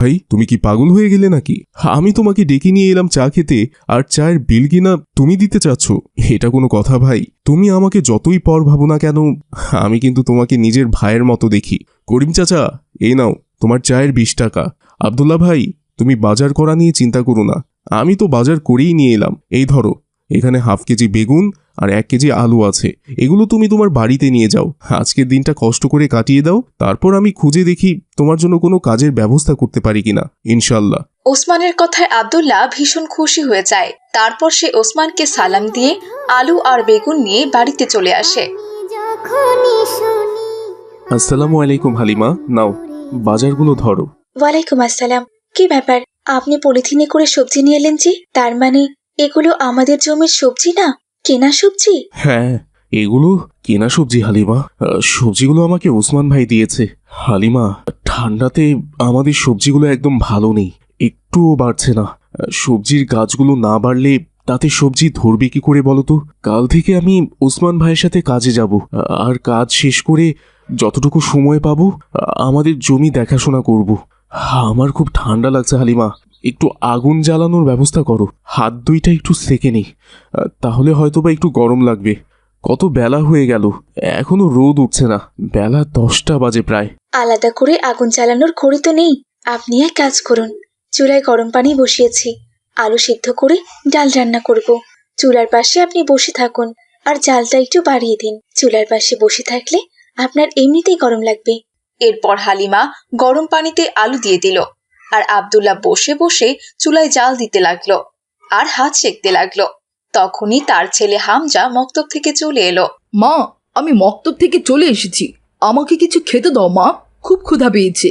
ভাই, তুমি কি পাগল হয়ে গেলে নাকি? আমি তোমাকে ডেকে নিয়ে এলাম চা খেতে, আর চায়ের বিল কিনা তুমি দিতে চাচ্ছ? এটা কোনো কথা ভাই? তুমি আমাকে যতই পর ভাবো না কেন, আমি কিন্তু তোমাকে নিজের ভাইয়ের মতো দেখি। করিম চাচা, এই নাও তোমার চায়ের 20 টাকা। আব্দুল্লাহ ভাই, তুমি বাজার করা নিয়ে চিন্তা করো না, আমি তো বাজার করেই নিয়ে এলাম। এই ধরো, এখানে হাফ কেজি বেগুন আর 1 কেজি আলু আছে, এগুলো তুমি তোমার বাড়িতে নিয়ে যাও। আজকের দিনটা কষ্ট করে কাটিয়ে দাও, তারপর আমি খুঁজে দেখি তোমার জন্য কোনো কাজের ব্যবস্থা করতে পারি কিনা, ইনশাল্লাহ। ওসমানের কথায় আব্দুল্লাহ ভীষণ খুশি হয়ে যায়। তারপর সে ওসমানকে সালাম দিয়ে আলু আর বেগুন নিয়ে বাড়িতে চলে আসে। আসসালামু আলাইকুম হালিমা, নাও বাজারগুলো ধরো। ওয়ালাইকুম আসসালাম। কি ব্যাপার, আপনি পলিথিনে করে সবজি নিয়ে এলেন যে? তার মানে এগুলো আমাদের জমির সবজি না, কেনা সবজি? হ্যাঁ, এগুলো কেনা সবজি হালিমা। সবজিগুলো আমাকে ওসমান ভাই দিয়েছে। হালিমা, ঠান্ডাতে আমাদের সবজিগুলো একদম ভালো নেই, একটুও বাড়ছে না। সবজির গাছগুলো না বাড়লে তাতে সবজি ধরবে কি করে বলো তো? কাল থেকে আমি ওসমান ভাইয়ের সাথে কাজে যাব, আর কাজ শেষ করে যতটুকু সময় পাবো আমাদের জমি দেখাশোনা করব। আমার খুব ঠান্ডা লাগছে হালিমা, একটু আগুন জ্বালানোর ব্যবস্থা করো। হাত দুইটা একটু সেকে নেই, তাহলে হয়তোবা একটু গরম লাগবে। কত বেলা হয়ে গেল, এখনো রোদ উঠছে না, বেলা 10টা বাজে প্রায়। আলাদা করে আগুন জ্বালানোর খড়ি তো নেই। আপনি এক কাজ করুন, চুলায় গরম পানি বসিয়েছি, আলু সিদ্ধ করে ডাল রান্না করব। চুলার পাশে আপনি বসে থাকুন, আর জালটা একটু বাড়িয়ে দিন। চুলার পাশে বসে থাকলে আপনার এমনিতেই গরম লাগবে। এরপর হালিমা গরম পানিতে আলু দিয়ে দিল, আর আব্দুল্লাহ বসে বসে চুলায় জাল দিতে লাগলো আর হাত সেঁকতে লাগলো। তখনই তার ছেলে হামজা মক্তব থেকে চলে এলো। মা, আমি মক্তব থেকে চলে এসেছি, আমাকে কিছু খেতে দাও মা, খুব ক্ষুধা পেয়েছে।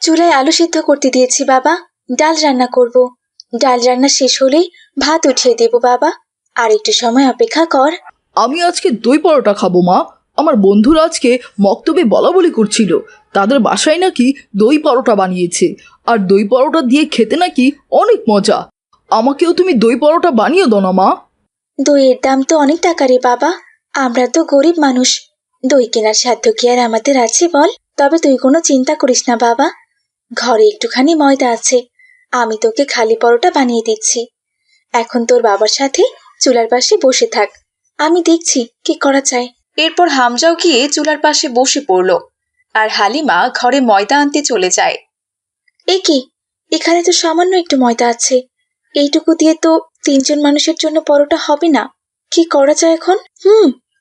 চুলায় আলু সিদ্ধ করতে দিয়েছি বাবা, ডাল রান্না করব। ডাল রান্না শেষ হলেই ভাত উঠিয়ে দেব বাবা, আর একটু সময় অপেক্ষা কর। আমি আজকে দই পরোটা খাবো মা। আমার বন্ধুরা আজকে মক্তবে বলা বলি করছিল, তাদের বাসায় নাকি দই পরোটা বানিয়েছে, আর দই পরোটা দিয়ে খেতে নাকি অনেক মজা। আমাকেও তুমি দই পরোটা বানিয়ে দাও না মা। দইয়ের দাম তো অনেক টাকা রে বাবা, আমরা তো গরিব মানুষ, দই কেনার সাধ্য কি আর আমাদের আছে বল? তবে তুই কোনো চিন্তা করিস না বাবা, ঘরে একটুখানি ময়দা আছে, আমি তোকে খালি পরোটা বানিয়ে দিচ্ছি। এখন তোর বাবার সাথে চুলার পাশে বসে থাক, আমি দেখছি কি করা যায়। এরপর হামজাও গিয়ে চুলার পাশে বসে পড়ল, আর হালিমা ঘরে ময়দা আনতে চলে যায়। এ কি, এখানে তো সামান্য একটু ময়দা আছে, এইটুকু দিয়ে তো 3 জন মানুষের জন্য পরোটা হবে না। কি করা যায় এখন?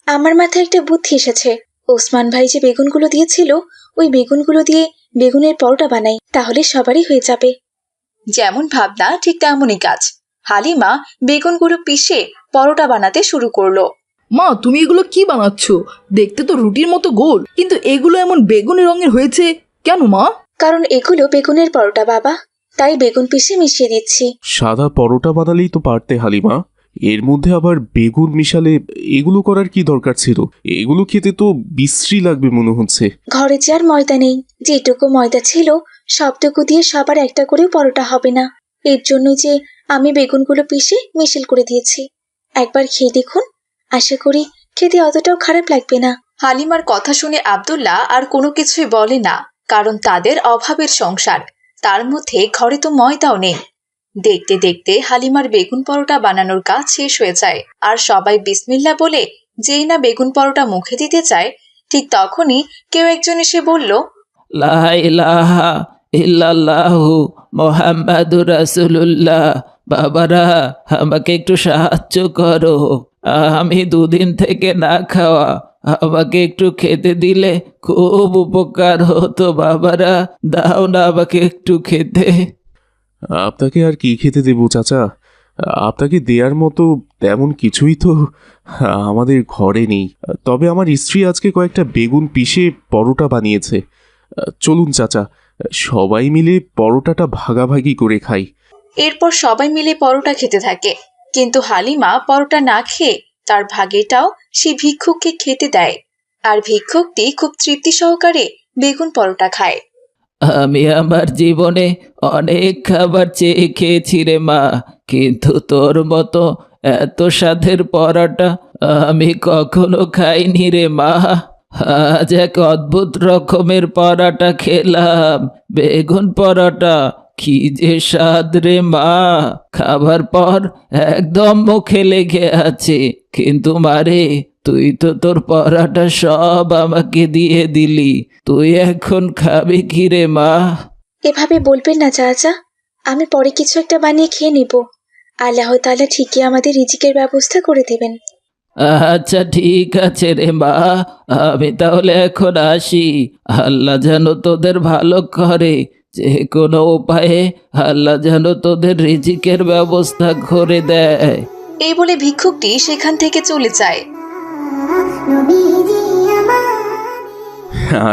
আমার মাথায় একটা বুদ্ধি এসেছে। ওসমান ভাই যে বেগুনগুলো দিয়েছিল, ওই বেগুনগুলো দিয়ে বেগুনের পরোটা বানাই, তাহলে সবারই হয়ে যাবে। যেমন ভাবনা ঠিক তেমনই কাজ। হালিমা বেগুনগুলো পিষে পরোটা বানাতে শুরু করলো। মা, তুমি এগুলো কি বানাচ্ছ? দেখতে তো রুটির মতো গোল, কিন্তু এগুলো এমন বেগুনি রঙের হয়েছে কেন মা? কারণ এগুলো বেগুনের পরোটা বাবা, তাই বেগুন পিষে মিশিয়ে দিচ্ছি। সাদা পরোটা বানালেই তো পারতে হালিমা, এর মধ্যে আবার বেগুন মিশালে এগুলো করার কি দরকার ছিল? এগুলো খেতে তো বিশ্রী লাগবে মনে হচ্ছে। ঘরে যে আর ময়দা নেই, যেটুকু ময়দা ছিল সবটুকু দিয়ে সবার একটা করেও পরোটা হবে না, এর জন্য যে আমি বেগুনগুলো পিষে মিশেল করে দিয়েছি। একবার খেয়ে দেখুন, আশা করি খেতে অতটাও খারাপ লাগবে না। হালিমার কথা শুনে আব্দুল্লাহ আর কোনো কিছুই বলে না, কারণ তাদের অভাবের সংসার, তার মধ্যে ঘরে তো ময়দাও নেই। দেখতে দেখতে হালিমার বেগুন পরোটা বানানোর কাজ শেষ হয়ে যায়, আর সবাই বিসমিল্লাহ বলে যেই না বেগুন পরোটা মুখে দিতে চায়, ঠিক তখনই কেউ একজন এসে বলল, লা ইলাহা ইল্লাল্লাহু মুহাম্মাদুর রাসূলুল্লাহ। বাবারা, আমাকে একটু সাহায্য করো, আমি 2 দিন থেকে না খাওয়া, আমাকে একটু খেতে দিলে খুব উপকার হতো। বাবারা, দাও না আমাকে একটু খেতে। আপনাকে আর কি খেতে দেবো চাচা? আপনাকে দেওয়ার মতো তেমন কিছুই তো আমাদের ঘরে নেই। তবে আমার স্ত্রী আজকে কয়েকটা বেগুন পিষে পরোটা বানিয়েছে। চলুন চাচা, সবাই মিলে পরোটাটা ভাগাভাগি করে খাই। এরপর সবাই মিলে পরোটা খেতে থাকে, কিন্তু হালিমা পরোটা না খেয়ে তার ভাগেটাও সে ভিক্ষুককে খেতে দেয়, আর ভিক্ষুকটি খুব তৃপ্তি সহকারে বেগুন পরোটা খায়। আমি আমার জীবনে অনেক খাবার চেয়ে খেয়েছি রে মা, কিন্তু তোর মতো এত স্বাদের পরোটা আমি কখনো খাইনি রে মা। আজ এক অদ্ভুত রকমের পরোটা খেলাম, বেগুন পরোটা, কি যে স্বাদ রে মা, খাবার পর একদম মুখে লেগে আছে। কিন্তু মারে, তুই তো তোর পরাটা সব আমাকে দিয়ে দিলি, তুই এখন খাবি কি রে মা? এভাবে বলবেন না চাচা, আমি পরে কিছু একটা বানিয়ে খেয়ে নেব। আল্লাহ তাআলা ঠিকই আমাদের রিজিকের ব্যবস্থা করে দেবেন। আচ্ছা ঠিক আছে রে মা, আমি তাহলে এখন আসি। আল্লাহ যেন তোদের ভালো করে, যে কোনো উপায়ে আল্লাহ যেন তোদের রিজিকের ব্যবস্থা করে দেয়। এই বলে ভিক্ষুকটি সেখান থেকে চলে যায়।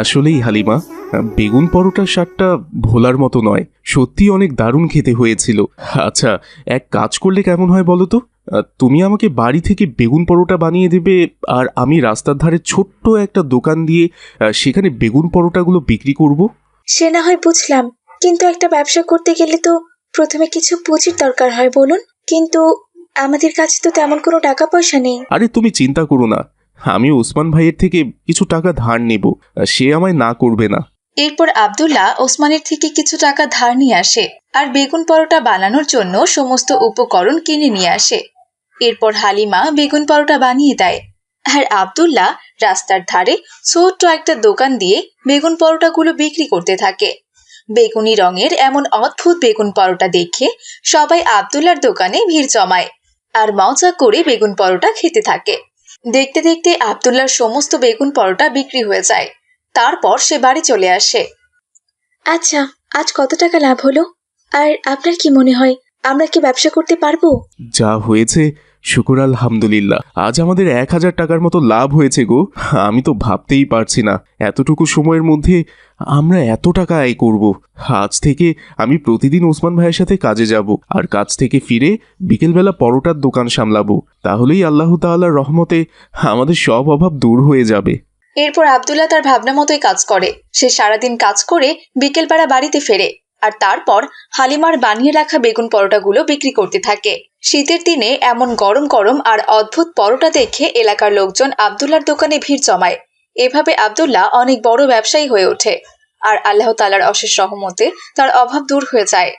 আসলেই হালিমা, বেগুন পরোটার স্বাদটা ভোলার মতো নয়, সত্যি অনেক দারুণ খেতে হয়েছিল। আচ্ছা, এক কাজ করলে কেমন হয় বলো তো? তুমি আমাকে বাড়ি থেকে বেগুন পরোটা বানিয়ে দেবে, আর আমি রাস্তার ধারে ছোট্ট একটা দোকান দিয়ে সেখানে বেগুন পরোটাগুলো বিক্রি করব। সে না হয় বুঝলাম, কিন্তু একটা ব্যবসা করতে গেলে তো প্রথমে কিছু পুঁজির দরকার হয় বলুন। কিন্তু আমাদের কাছে তো তেমন কোনো টাকা পয়সা নেই। আরে তুমি চিন্তা করো না, আমি ওসমান ভাইয়ের থেকে কিছু টাকা ধার নেব, সে আমায় না করবে না। এরপর আব্দুল্লাহ ওসমানের থেকে কিছু টাকা ধার নিয়ে আসে আর বেগুন পরোটা বানানোর জন্য সমস্ত উপকরণ কিনে নিয়ে আসে। এরপর হালিমা বেগুন পরোটা বানিয়ে দেয়, আর আব্দুল্লাহ রাস্তার ধারে ছোট্ট একটা দোকান দিয়ে বেগুন পরোটাগুলো বিক্রি করতে থাকে। বেগুনি রঙের এমন অদ্ভুত বেগুন পরোটা দেখে সবাই আব্দুল্লাহর দোকানে ভিড় জমায় আর মজা করে বেগুন পরোটা খেতে থাকে। দেখতে দেখতে আব্দুল্লাহর সমস্ত বেগুন পরোটা বিক্রি হয়ে যায়। তারপর সে বাড়ি চলে আসে। আচ্ছা, আজ কত টাকা লাভ হলো? আর আপনার কি মনে হয়, আমরা কি ব্যবসা করতে পারবো? যা হয়েছে শুকুর আলহামদুলিল্লাহ, আজ আমাদের 1000 টাকার মতো লাভ হয়েছে গো। আমি তো ভাবতেই পারছি না এতটুকু সময়ের মধ্যে আমরা এত টাকা আয় করব। আজ থেকে আমি প্রতিদিন ওসমান ভাইয়ের সাথে কাজে যাব, আর কাজ থেকে ফিরে বিকেলবেলা পরোটার দোকান সামলাবো। তাহলেই আল্লাহ তাআলার রহমতে আমাদের সব অভাব দূর হয়ে যাবে। এরপর আব্দুল্লাহ তার ভাবনা মতোই কাজ করে। সে সারাদিন কাজ করে বিকেলবেলা বাড়িতে ফেরে, আর তারপর হালিমার বানিয়ে রাখা বেগুন পরোটাগুলো বিক্রি করতে থাকে। শীতের দিনে এমন গরম গরম আর অদ্ভুত পরোটা দেখে এলাকার লোকজন আব্দুল্লাহর দোকানে ভিড় জমায়। এভাবে আব্দুল্লাহ অনেক বড় ব্যবসায়ী হয়ে ওঠে, আর আল্লাহ তাআলার অশেষ রহমতে তার অভাব দূর হয়ে যায়।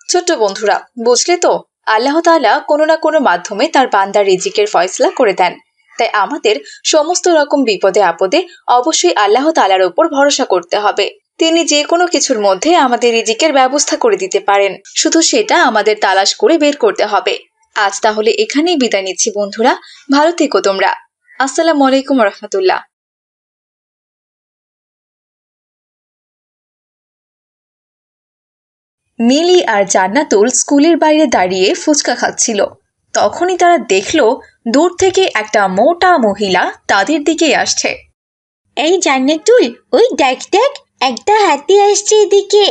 ছোট্ট বন্ধুরা, বুঝলে তো, আল্লাহ তাআলা কোনো না কোনো মাধ্যমে তার বান্দার রিজিকের ফয়সলা করে দেন। তাই আমাদের সমস্ত রকম বিপদে আপদে অবশ্যই আল্লাহ তাআলার উপর ভরসা করতে হবে। তিনি যে কোনো কিছুর মধ্যে আমাদের রিজিকের ব্যবস্থা করে দিতে পারেন, শুধু সেটা আমাদের তালাশ করে বের করতে হবে। আজ তাহলে এখানেই বিদায় নিচ্ছি বন্ধুরা, ভালো থেকো তোমরা। আসসালামু আলাইকুম রহমতুল্লাহ। মিলি আর জান্নাতুল স্কুলের বাইরে দাঁড়িয়ে ফুচকা খাচ্ছিল। তখনই তারা দেখলো দূর থেকে একটা মোটা মহিলা তাদের দিকে আসছে। এই জান্নাতুল, ওই দেখ দেখ, একটা হাতি আসছে এদিকে।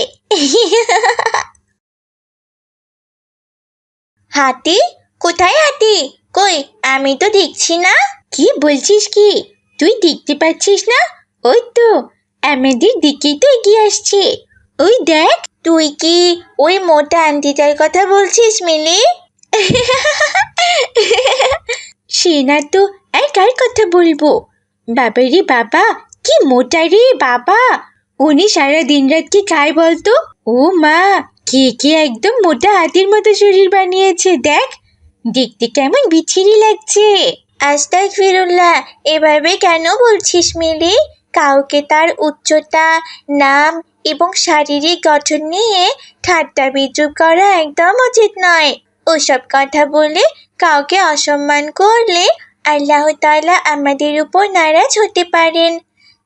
হাতি? কোথায় হাতি? কই, আমি তো দেখছি না। কি বলছিস কি? তুই দেখতে পাচ্ছিস না? ওই তো আমাদের দিকেই তো এগিয়ে আসছে। ওই দেখ। তুই কি ওই মোটা আন্টিটার কথা বলছিস মিলি? সে না তো আর কার কথা বলবো? বাবা রে বাবা, কি মোটা রে বাবা! উনি সারা দিন রাত কি খায় বলতো? ও মা, কে কে একদম মোটা হাতির মতো শরীর বানিয়েছে দেখ, দেখতে কেমন বিচ্ছিরি লাগছে। আস্তাগফিরুল্লাহ, এভাবে কেন বলছিস মিলি? কাউকে তার উচ্চতা, নাম এবং শারীরিক গঠন নিয়ে ঠাট্টা বিদ্রুপ করা একদম উচিত নয়। ওসব কথা বলে কাউকে অসম্মান করলে আল্লাহ তাআলা আমাদের উপর নারাজ হতে পারেন।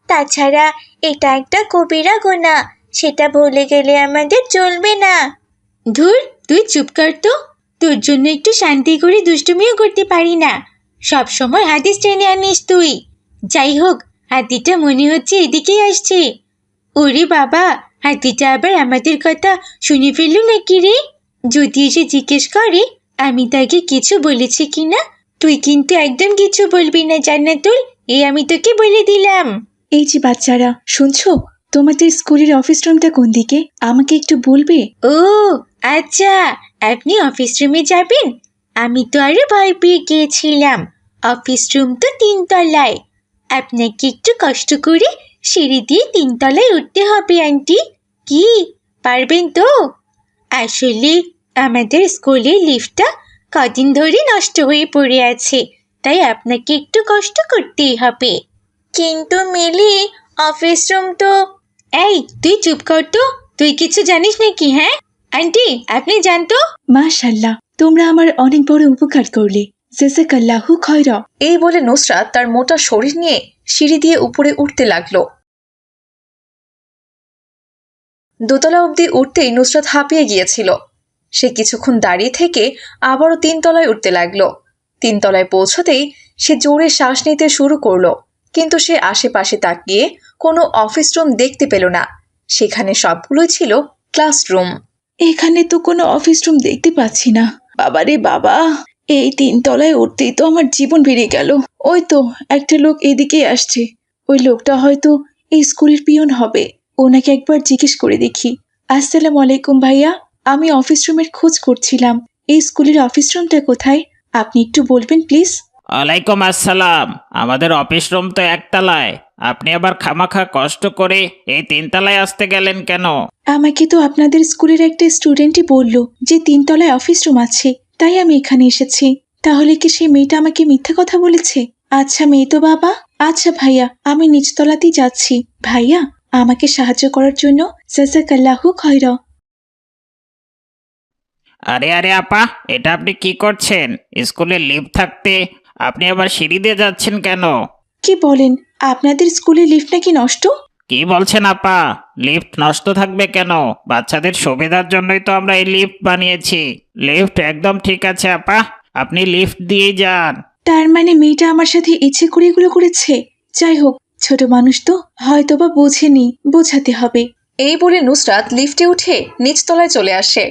তাছাড়া এটা একটা কবিরা গুনাহ, সেটা ভুলে গেলে আমাদের চলবে না। ধুর, তুই চুপ কর তো। তোর জন্য একটু শান্তি করে দুষ্টুমিও করতে পারি না, সব সময় হাদিস টেনে আনিস তুই। যাই হোক, হাতিটা মনে হচ্ছে এদিকেই আসছে। ওরে বাবা, হাতিটা আবার আমাদের কথা শুনে ফেললো নাকি রে? যদি এসে জিজ্ঞেস করে আমি তাকে কিছু বলেছি কিনা, তুই কিন্তু একদম কিছু বলবি না জান্নাতুল, এই আমি তোকে বলে দিলাম। এই যে বাচ্চারা, শুনছো? তোমাদের স্কুলের অফিস রুমটা কোন দিকে, আমাকে একটু বলবে? ও আচ্ছা, আপনি অফিস রুমে যাবেন? আমি তো আরো ভয় পেয়ে গিয়েছিলাম। অফিস রুম তো 3 তলায়। আপনাকে একটু কষ্ট করে সিঁড়ি দিয়ে 3 তলায় উঠতে হবে আন্টি। কি, পারবেন তো? আসলে আমাদের স্কুলের লিফটটা কদিন ধরে নষ্ট হয়ে পড়ে আছে, তাই আপনাকে একটু কষ্ট করতেই হবে। কিন্তু মিলি, অফিস রুম তো... এই তুই চুপ কর তো, তুই কিছু জানিস নাকি? হ্যাঁ আন্টি, আপনি জানতো? মাশাল্লাহ, তোমরা আমার অনেক বড় উপকার করলে। জাযাকাল্লাহু খায়রা। এই বলে নুসরাত তার মোটা শরীর নিয়ে সিঁড়ি দিয়ে উপরে উঠতে লাগলো। দোতলা অবধি উঠতেই নুসরাত হাঁপিয়ে গিয়েছিল। সে কিছুক্ষণ দাঁড়িয়ে থেকে আবারও 3 তলায় উঠতে লাগলো। 3 তলায় পৌঁছতেই সে জোরে শ্বাস নিতে শুরু করলো, কিন্তু সে আশেপাশে তাকিয়ে কোনো অফিস রুম দেখতে পেল না। সেখানে সবগুলোই ছিল ক্লাসরুম। এখানে তো কোনো অফিস রুম দেখতে পাচ্ছি না। বাবারে বাবা, এই 3 তলায় উঠতেই তো আমার জীবন বেরিয়ে গেল। ওই তো একটা লোক এদিকে আসছে। ওই লোকটা হয়তো এই স্কুলের পিয়ন হবে। ওনাকে একবার জিজ্ঞেস করে দেখি। আসসালামু আলাইকুম ভাইয়া, আমি অফিস রুমের খোঁজ করছিলাম। এই স্কুলের অফিস রুমটা কোথায়? আপনি একটু বলবেন প্লিজ? ওয়ালাইকুম আসসালাম। আমাদের অফিস রুম তো একতলায়, আপনি আবার খামাখা কষ্ট করে এই 3 তলায় আসতে গেলেন কেন? আমাকে তো আপনাদের স্কুলের একটা স্টুডেন্টই বলল যে 3 তলায় অফিস রুম আছে, তাই আমি এখানে এসেছি। তাহলে কি সেই মেয়েটা আমাকে মিথ্যা কথা বলেছে? আচ্ছা মেয়ে তো বাবা। আচ্ছা ভাইয়া, আমি নিচতলাতেই যাচ্ছি। ভাইয়া, আমাকে সাহায্য করার জন্য জাযাকাল্লাহু খায়রা। আরে আরে আপা, এটা আপনি কি করছেন? স্কুলে লিফট থাকতে আপনি আবার সিঁড়ি দিয়ে যাচ্ছেন কেন? কি বলেন? আপনাদের স্কুলের লিফট নাকি নষ্ট? কি বলছেন আপা? লিফট নষ্ট থাকবে কেন? বাচ্চাদের সুবিধার জন্যই তো আমরা এই লিফট বানিয়েছি। লিফট একদম ঠিক আছে আপা, আপনি লিফট দিয়েই যান। তার মানে মেয়েটা আমার সাথে ইচ্ছে করে এগুলো করেছে? যাই হোক, ছোট মানুষ তো, হয়তোবা বোঝেনি, বোঝাতে হবে। এই বলে নুসরাত লিফটে উঠে নিচতলায় চলে আসে।